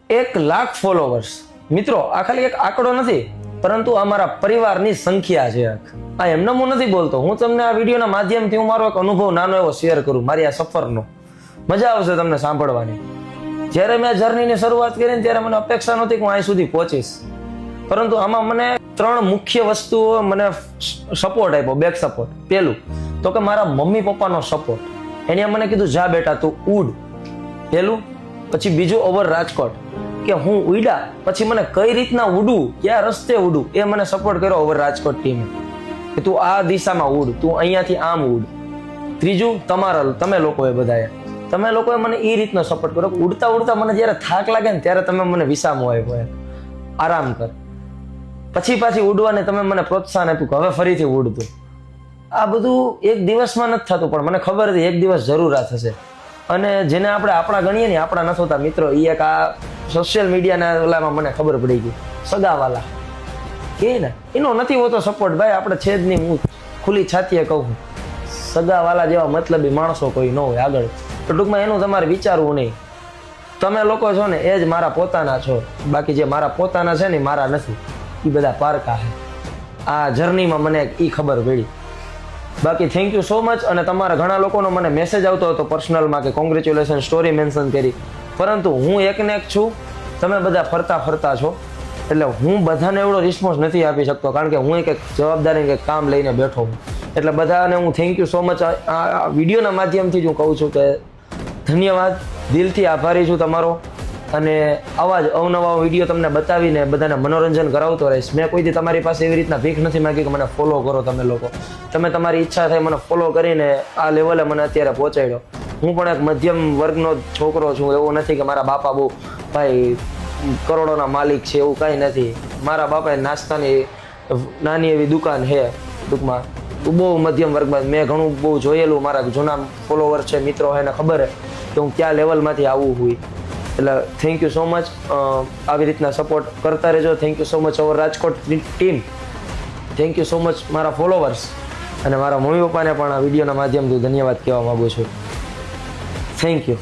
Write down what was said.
1,00,000 followers. મિત્રો આ ખાલી એક આંકડો નથી, પરંતુ અમારા પરિવારની સંખ્યા છે. આ એમને હું નથી બોલતો, હું તમને આ વિડીયોના માધ્યમથી હું મારો એક અનુભવ નાનો એવો શેર કરું, મારી આ સફરનો. મજા આવશે તમને સાંભળવાની. જ્યારે મેં જર્નીની શરૂઆત કરી ને ત્યારે મને અપેક્ષા નહોતી કે હું અહીં સુધી પહોંચીશ, પરંતુ આમાં મને 3 મુખ્ય વસ્તુઓ મને સપોર્ટ આપ્યો, બેક સપોર્ટ. પહેલું તો કે મારા મમ્મી પપ્પાનો સપોર્ટ. એને મને કીધું જા બેટા તું ઉડ, પહેલું. પછી બીજું ઓવર રાજકોટ, કે હું ઉડ્યા પછી મને કઈ રીતના ઉડું, ક્યાં રસ્તે ઉડું, એ મને સપોર્ટ કર્યો ઓવર રાજકોટ ટીમે, કે તું આ દિશામાં ઉડ, તું અહીંયાથી આમ ઉડ. ત્રીજું તમે લોકોએ મને એ રીતનો સપોર્ટ કર્યો. ઉડતા ઉડતા મને જ્યારે થાક લાગે ને ત્યારે તમે મને વિસામો આપ્યો, આરામ કર. પછી પાછી ઉડવાને તમે મને પ્રોત્સાહન આપ્યું કે હવે ફરીથી ઉડતું. આ બધું એક દિવસમાં નથી થતું, પણ મને ખબર હતી એક દિવસ જરૂર આ થશે. અને જેને આપણે આપણા ગણીએ ને આપણા નથી હોતા મિત્રો, એ એક આ સોશિયલ મીડિયાના ઓલામાં મને ખબર પડી ગઈ. સગાવાલા કે ને એનો નથી હોતો સપોર્ટ ભાઈ, આપણે છે જ નહીં. હું ખુલ્લી છાતીએ કહું, સગાવાલા જેવા મતલબી માણસો કોઈ ન હોય આગળ. તો ટૂંકમાં એનું તમારે વિચારવું નહીં. તમે લોકો છો ને એ જ મારા પોતાના છો, બાકી જે મારા પોતાના છે ને મારા નથી, એ બધા પારકા છે. આ જર્નીમાં મને એ ખબર પડી. બાકી થેન્ક યુ સો મચ. અને તમારા ઘણા લોકોનો મને મેસેજ આવતો હતો પર્સનલમાં કે કોંગ્રેચ્યુલેશન, સ્ટોરી મેન્શન કરી, પરંતુ હું એકને એક છું, તમે બધા ફરતા છો, એટલે હું બધાને એવડો રિસ્પોન્સ નથી આપી શકતો, કારણ કે હું એક જવાબદારી કે કામ લઈને બેઠો હું. એટલે બધાને હું થેન્ક યુ સો મચ આ વિડીયોના માધ્યમથી જ હું કહું છું કે ધન્યવાદ, દિલથી આભારી છું તમારો. અને આવા જ અવનવા વિડીયો તમને બતાવીને બધાને મનોરંજન કરાવતો રહીશ. મેં કોઈ દી તમારી પાસે એવી રીતના ભીખ નથી માંગી કે મને ફોલો કરો. તમે લોકો તમારી ઈચ્છા થાય મને ફોલો કરીને આ લેવલે મને અત્યારે પહોંચાડ્યો. હું પણ એક મધ્યમ વર્ગનો છોકરો છું, એવું નથી કે મારા બાપા બહુ ભાઈ કરોડોના માલિક છે, એવું કાંઈ નથી. મારા બાપાએ નાસ્તાની નાની એવી દુકાન છે, ટૂંકમાં બહુ મધ્યમ વર્ગમાં. મેં ઘણું બહુ જોયેલું, મારા જૂના ફોલોવર છે, મિત્રો છે, એને ખબર છે કે હું કયા લેવલમાંથી આવું હોય. એટલે થેન્ક યુ સો મચ. આવી રીતના સપોર્ટ કરતા રહેજો. Thank you so much over Rajkot team. Thank you so much મારા ફોલોવર્સ. અને મારા મમ્મી પપ્પાને પણ આ વિડીયોના માધ્યમથી ધન્યવાદ કહેવા માગું છું. Thank you.